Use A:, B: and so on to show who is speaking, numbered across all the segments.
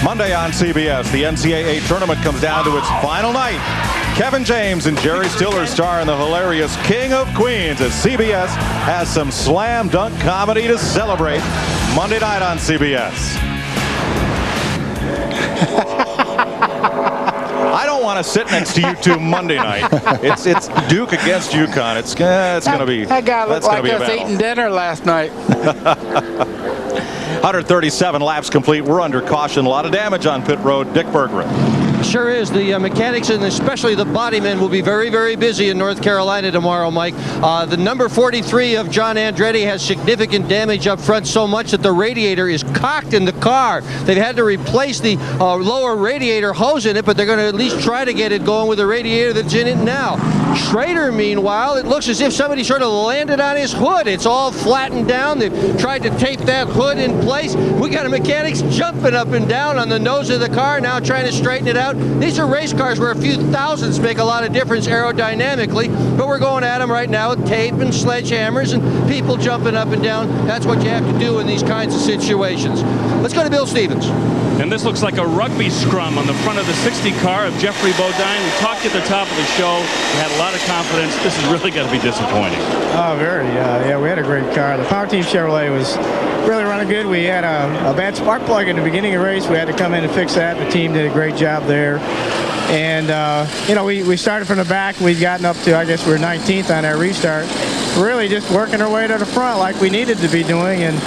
A: Monday on CBS, the NCAA tournament comes down to its final night. Kevin James and Jerry Stiller star in the hilarious King of Queens as CBS has some slam dunk comedy to celebrate. Monday night on CBS. I don't want to sit next to you two Monday night. It's Duke against UConn. It's going to be.
B: That guy looked like us eating dinner last night.
A: 137 laps complete. We're under caution. A lot of damage on pit road. Dick Berggren.
C: Sure is. The mechanics and especially the bodymen will be very, very busy in North Carolina tomorrow, Mike. The number 43 of John Andretti has significant damage up front, so much that the radiator is cocked in the car. They've had to replace the lower radiator hose in it, but they're going to at least try to get it going with the radiator that's in it now. Schrader, meanwhile, it looks as if somebody sort of landed on his hood. It's all flattened down. They've tried to tape that hood in place. We got a mechanics jumping up and down on the nose of the car now, trying to straighten it out. These are race cars where a few thousandths make a lot of difference aerodynamically, but we're going at them right now with tape and sledgehammers and people jumping up and down. That's what you have to do in these kinds of situations. Let's go to Bill Stevens.
D: And this looks like a rugby scrum on the front of the 60 car of Jeffrey Bodine. We talked at the top of the show. We had a lot of confidence. This is really going to be disappointing.
E: Oh, very. Yeah, we had a great car. The Power Team Chevrolet was really running good. We had a bad spark plug in the beginning of the race. We had to come in and fix that. The team did a great job there. And, we started from the back. We've gotten up to, I guess we're 19th on our restart. Really just working our way to the front like we needed to be doing. And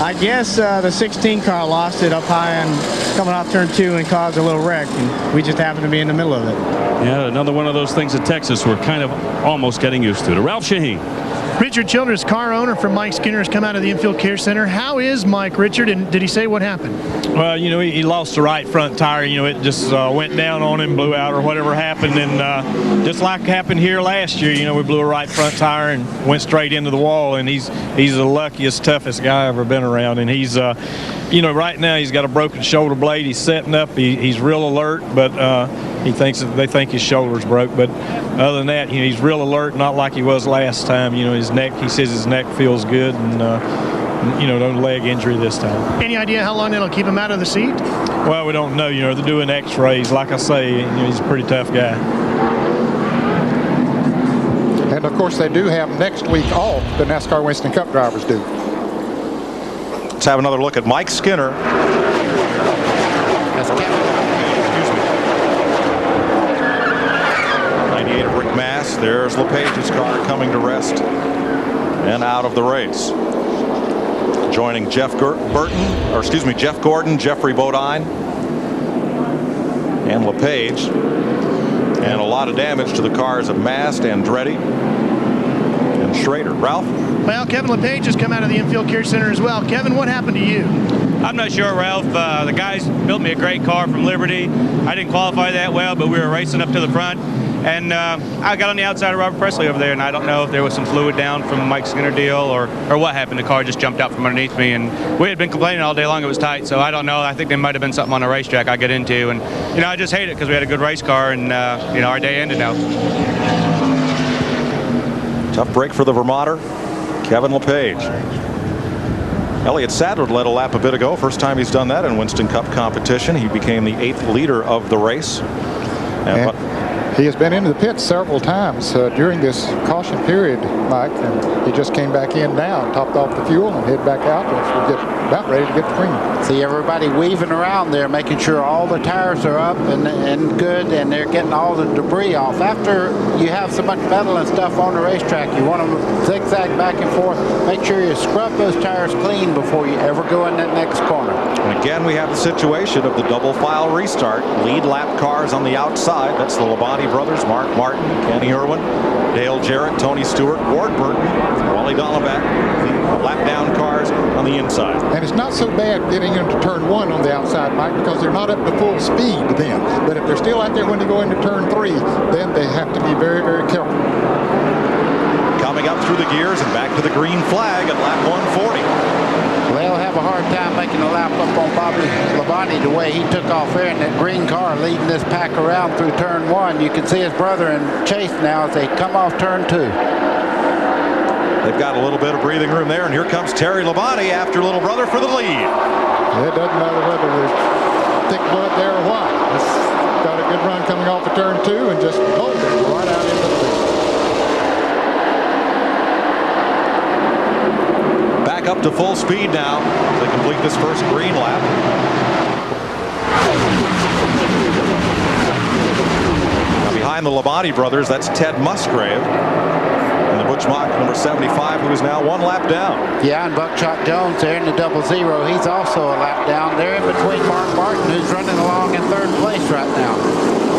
E: I guess the 16 car lost it up high and coming off turn 2 and caused a little wreck. And we just happened to be in the middle of it.
D: Yeah, another one of those things at Texas we're kind of almost getting used to. Ralph Shaheen.
F: Richard Childress, car owner from Mike Skinner, has come out of the infield care center. How is Mike, Richard, and did he say what happened?
G: Well, he lost the right front tire. It just went down on him, blew out or whatever happened. And just like happened here last year, we blew a right front tire and went straight into the wall. And he's the luckiest, toughest guy I've ever been around. And he's, right now he's got a broken shoulder blade. He's setting up. He's real alert, but they think his shoulder's broke. But other than that, he's real alert, not like he was last time. His neck, he says his neck feels good, and no leg injury this time.
F: Any idea how long that'll keep him out of the seat?
G: Well, we don't know. They're doing x-rays. Like I say, he's a pretty tough guy.
H: And of course they do have next week off, the NASCAR Winston Cup drivers do.
A: Let's have another look at Mike Skinner.
B: That's Kevin.
A: 98 of Rick Mass. There's LePage's car coming to rest and out of the race. Joining Jeff Gordon, Jeffrey Bodine, and LePage. And a lot of damage to the cars of Mast, Andretti, and Schrader. Ralph?
F: Well, Kevin LePage has come out of the infield care center as well. Kevin, what happened to you?
I: I'm not sure, Ralph. The guys built me a great car from Liberty. I didn't qualify that well, but we were racing up to the front. And I got on the outside of Robert Presley over there, and I don't know if there was some fluid down from the Mike Skinner deal or what happened. The car just jumped out from underneath me, and we had been complaining all day long it was tight, so I don't know. I think there might have been something on the racetrack I get into, and, I just hate it because we had a good race car, and, our day ended now.
A: Tough break for the Vermonter, Kevin LePage. Elliott Sadler led a lap a bit ago. First time he's done that in Winston Cup competition. He became the 8th leader of the race.
H: He has been into the pits several times during this caution period, Mike, and he just came back in now, topped off the fuel, and head back out as we get about ready to get the green.
B: See everybody weaving around there, making sure all the tires are up and good, and they're getting all the debris off. After you have so much metal and stuff on the racetrack, you want to zigzag back and forth. Make sure you scrub those tires clean before you ever go in that next corner.
A: And again, we have the situation of the double file restart. Lead lap cars on the outside. That's the Labonte brothers, Mark Martin, Kenny Irwin, Dale Jarrett, Tony Stewart, Ward Burton, Wally Donovan. The lap down cars on the inside.
H: And it's not so bad getting into turn 1 on the outside, Mike, because they're not up to full speed then. But if they're still out there when they go into turn 3, then they have to be very, very careful.
A: Coming up through the gears and back to the green flag at lap 140.
B: They'll have a hard time making a lap up on Bobby Labonte the way he took off there in that green car, leading this pack around through turn 1. You can see his brother in chase now as they come off turn 2.
A: They've got a little bit of breathing room there, and here comes Terry Labonte after little brother for the lead.
H: It doesn't matter whether thick blood there or what. It's got a good run coming off of turn 2 and just bolted right out into the field.
A: Back up to full speed now to complete this first green lap. Now behind the Labonte brothers, that's Ted Musgrave. And the Butch Mock, number 75, who is now 1 lap down.
B: Yeah, and Buckshot Jones there in the 00. He's also a lap down. They're in between Mark Martin, who's running along in 3rd place right now.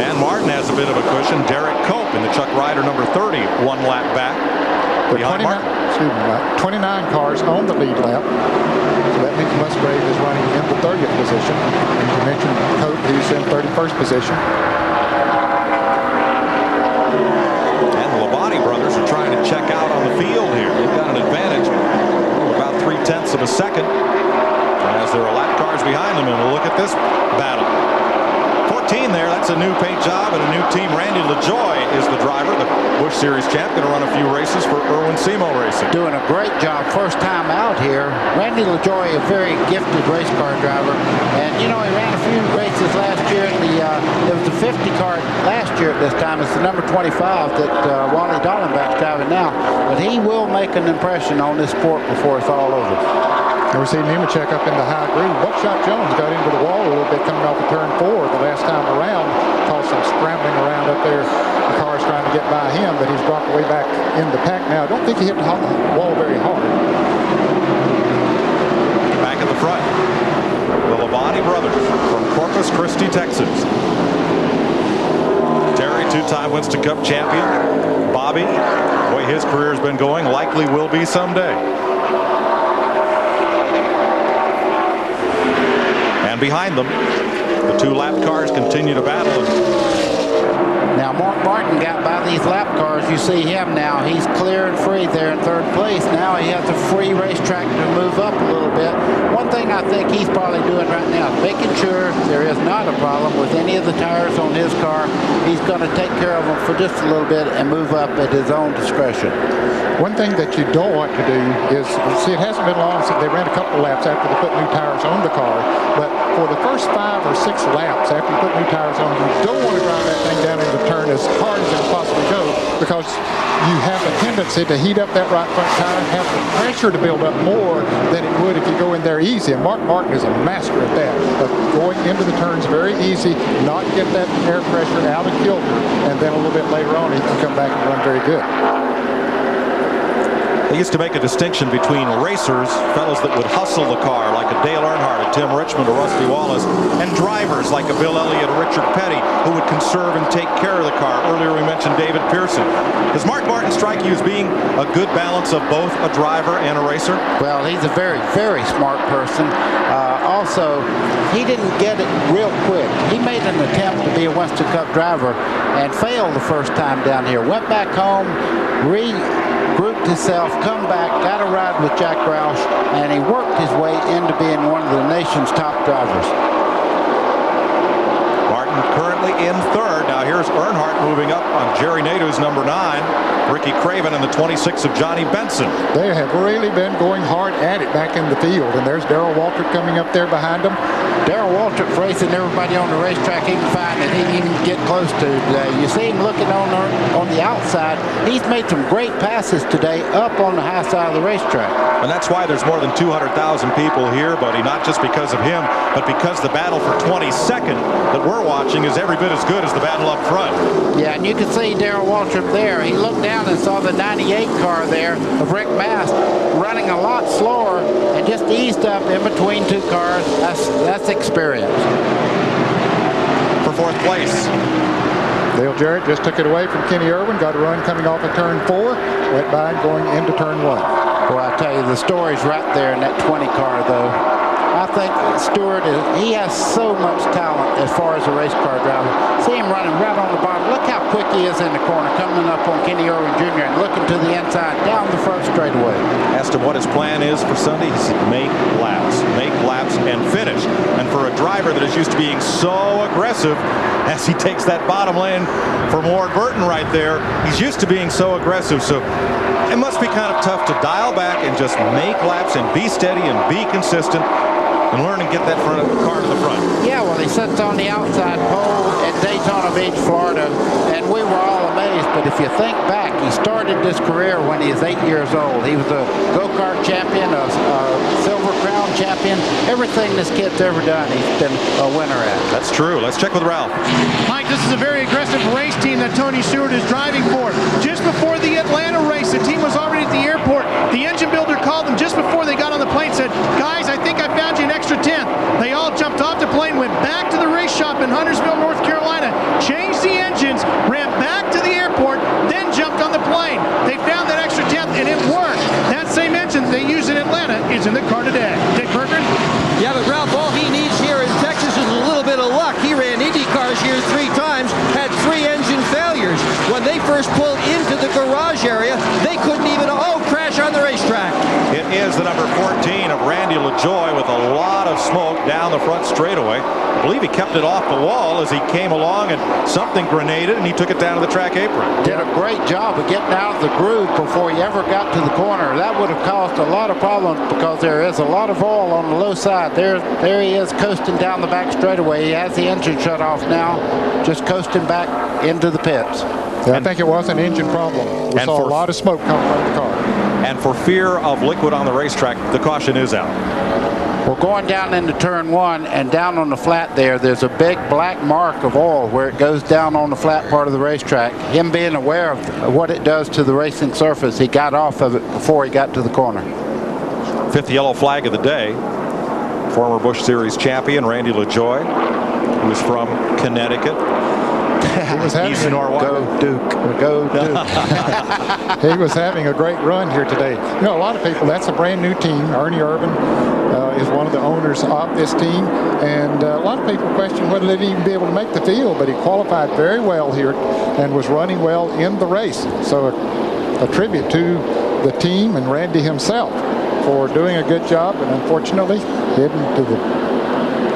A: And Martin has a bit of a cushion. Derek Cope in the Chuck Ryder, number 30, 1 lap back. Behind Martin.
H: 29 cars on the lead lap. So that means Musgrave is running in the 30th position. And you mentioned Cope, who's in 31st position.
A: Brothers are trying to check out on the field here. They've got an advantage of about 0.3 of a second as there are lap cars behind them. And we'll look at this battle. 14 there, that's a new paint job and a new team. Randy LaJoy is the driver, the Busch Series champ, going to run a few races for Irwin Simo Racing.
B: Doing a great job first time out here. Randy LaJoy, a very gifted race car driver, and you know, he ran a few races last year. There was a 50 car last year at this time. It's the number 25 that Wally Dallenbach's driving now, but he will make an impression on this sport before it's all over.
H: We see Nemechek up in the high groove. Buckshot Jones got into the wall a little bit coming off of turn 4 the last time around. Caused some scrambling around up there. The car's trying to get by him, but he's dropped way back in the pack now. I don't think he hit the wall very hard.
A: Back at the front, the Labonte brothers from Corpus Christi, Texas. Terry, 2-time Winston Cup champion. Bobby, the way his career has been going, likely will be someday. And behind them, the 2 lap cars continue to battle.
B: Now Mark Martin got by these lap cars. You see him now. He's clear and free there in 3rd place. Now he has a free racetrack to move up a little bit. One thing I think he's probably doing right now is making sure there is not a problem with any of the tires on his car. He's going to take care of them for just a little bit and move up at his own discretion.
H: One thing that you don't want to do is, see, it hasn't been long since they ran a couple of laps after they put new tires on the car, but for the first 5 or 6 laps after you put new tires on, you don't want to drive that thing down into the turn as hard as it can possibly go, because you have a tendency to heat up that right front tire and have the pressure to build up more than it would if you go in there easy. And Mark Martin is a master at that, of going into the turns very easy, not get that air pressure out of kilter, and then a little bit later on he can come back and run very good.
A: They used to make a distinction between racers, fellows that would hustle the car like a Dale Earnhardt, a Tim Richmond, a Rusty Wallace, and drivers like a Bill Elliott, a Richard Petty, who would conserve and take care of the car. Earlier we mentioned David Pearson. Does Mark Martin strike you as being a good balance of both a driver and a racer?
B: Well, he's a very, very smart person. Also, he didn't get it real quick. He made an attempt to be a Winston Cup driver and failed the first time down here. Went back home, regrouped himself, come back, got a ride with Jack Roush, and he worked his way into being one of the nation's top drivers.
A: Martin currently in 3rd. Now here's Earnhardt moving up on Jerry Nadeau's number 9. Ricky Craven and the 26 of Johnny Benson.
H: They have really been going hard at it back in the field, and there's Darrell Waltrip coming up there behind them.
B: Darrell Waltrip's racing everybody on the racetrack he can find that he can get close to today. You see him looking on the outside. He's made some great passes today up on the high side of the racetrack.
A: And that's why there's more than 200,000 people here, buddy, not just because of him, but because the battle for 22nd that we're watching is every bit as good as the battle up front.
B: Yeah, and you can see Darrell Waltrip there. He looked down and saw the 98 car there of Rick Mast running a lot slower and just eased up in between 2 cars. That's experience.
A: For 4th place,
H: Dale Jarrett just took it away from Kenny Irwin, got a run coming off of turn 4, went by going into turn 1.
B: Well, I tell you, the story's right there in that 20 car, though. I think Stewart, he has so much talent as far as a race car driver. See him running right on the bottom. Look how quick he is in the corner, coming up on Kenny Irwin Jr. and looking to the inside, down the front straightaway.
A: Asked him what his plan is for Sunday. He said, make laps and finish. And for a driver that is used to being so aggressive, as he takes that bottom lane for Ward Burton right there, he's used to being so aggressive. So it must be kind of tough to dial back and just make laps and be steady and be consistent. and learn and get that car to the front.
B: Yeah, well, he sits on the outside pole at Daytona Beach, Florida, and we were all amazed. But if you think back, he started this career when he was 8 years old. He was a go-kart champion, a Silver Crown champion. Everything this kid's ever done, he's been a winner at.
A: That's true. Let's check with Ralph.
F: Mike, this is a very aggressive race team that Tony Stewart is driving for. Just before the Atlanta race, the team was already at the airport. The engine builder called them just before they got on the plane, said, guys, I think I found you an extra 10th. They all jumped off the plane, went back to the race shop in Huntersville, North Carolina, changed the engines, ran back to the airport, then jumped on the plane. They found that extra 10th, and it worked. That same engine they used in Atlanta is in the car today. Dick Berggren?
C: Yeah, but Ralph, all he needs here in Texas is a little bit of luck. He ran Indy cars here 3 times, had 3 engine failures. When they first pulled into the garage area, they couldn't even, crash on the racetrack.
A: It is the number 14 of Randy LaJoie with a lot of smoke down the front straightaway. I believe he kept it off the wall as he came along, and something grenaded, and he took it down to the track apron.
B: Did a great job of getting out of the groove before he ever got to the corner. That would have caused a lot of problems because there is a lot of oil on the low side. There he is coasting down the back straightaway. He has the engine shut off now, just coasting back into the pits.
H: Yeah, I think it was an engine problem. We saw a lot of smoke coming from the car.
A: And for fear of liquid on the racetrack, the caution is out.
B: We're going down into turn 1, and down on the flat there's a big black mark of oil where it goes down on the flat part of the racetrack. Him being aware of what it does to the racing surface, he got off of it before he got to the corner.
A: 5th yellow flag of the day. Former Busch Series champion Randy LaJoie, who's from Connecticut.
H: He was having
B: Go Duke. Go Duke.
H: He was having a great run here today. You know, a lot of people, that's a brand new team. Ernie Irvin is one of the owners of this team. And a lot of people question whether they'd even be able to make the field, but he qualified very well here and was running well in the race. So a tribute to the team and Randy himself for doing a good job, and unfortunately heading to the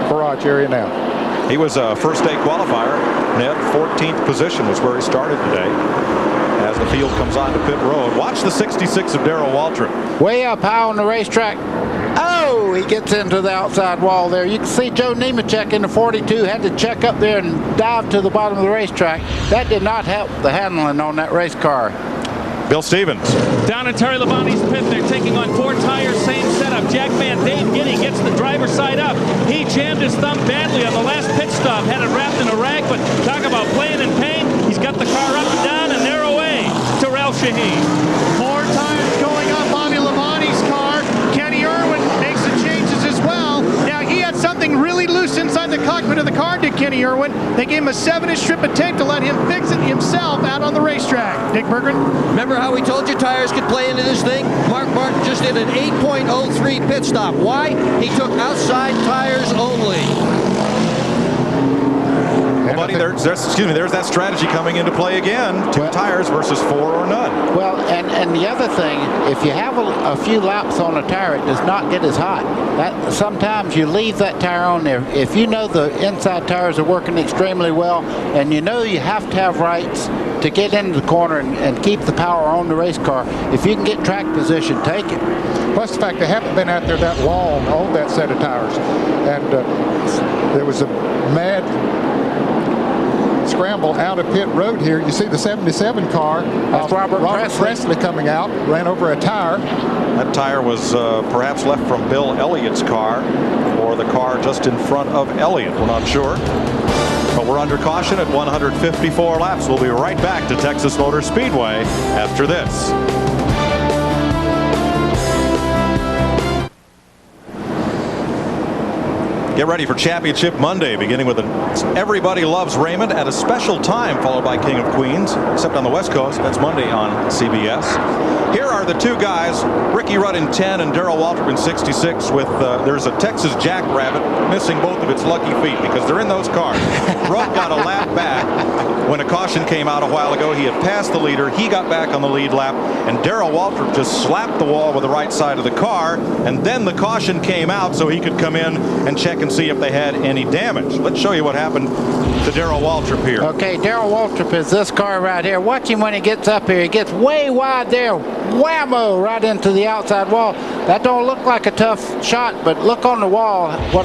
H: garage area now.
A: He was a first-day qualifier. Ned, 14th position was where he started today. As the field comes onto pit road, watch the 66 of Darrell Waltrip.
B: Way up high on the racetrack. Oh, he gets into the outside wall there. You can see Joe Nemechek in the 42 had to check up there and dive to the bottom of the racetrack. That did not help the handling on that race car.
A: Bill Stevens.
D: Down at Terry Labonte's pit, they're taking on 4 tires, same setup. Jack Van Dane Giddy gets the driver's side up. He jammed his thumb badly on the last pit stop, had it wrapped in a rag, but talk about playing in pain. He's got the car up and down, and they're away to Ralph Shaheen.
F: 4 tires going on Bobby Labonte's car. Kenny Irwin makes the changes as well. Now, he had something really loose inside the cockpit of the car, did Kenny Irwin. They gave him a 7-inch strip of tape to let him fix it himself out on the racetrack. Dick Berggren?
C: Remember how we told you tires could play into this thing? Mark Martin just did an 8.03 pit stop. Why? He took outside tires only.
A: Well, buddy, there's that strategy coming into play again. 2 tires versus 4 or none.
B: Well, and the other thing, if you have a few laps on a tire, it does not get as hot. Sometimes you leave that tire on there. If you know the inside tires are working extremely well, and you know you have to have rights to get into the corner and keep the power on the race car, if you can get track position, take it.
H: Plus the fact they haven't been out there that long on that set of tires. And there was a mad scramble out of pit road here. You see the 77 car.
B: That's Robert
H: Presley coming out, ran over a tire.
A: That tire was perhaps left from Bill Elliott's car or the car just in front of Elliott. We're not sure. But we're under caution at 154 laps. We'll be right back to Texas Motor Speedway after this. Get ready for Championship Monday, beginning with Everybody Loves Raymond at a special time, followed by King of Queens, except on the West Coast. That's Monday on CBS. Here are the 2 guys, Ricky Rudd in 10 and Darrell Waltrip in 66, with there's a Texas Jackrabbit missing both of its lucky feet because they're in those cars. Rudd got a lap back when a caution came out a while ago. He had passed the leader. He got back on the lead lap, and Darrell Waltrip just slapped the wall with the right side of the car, and then the caution came out so he could come in and check and and see if they had any damage. Let's show you what happened to Darrell Waltrip here.
B: Okay, Darrell Waltrip is this car right here. Watch him when he gets up here. He gets way wide there. Whammo! Right into the outside wall. That don't look like a tough shot, but look on the wall. What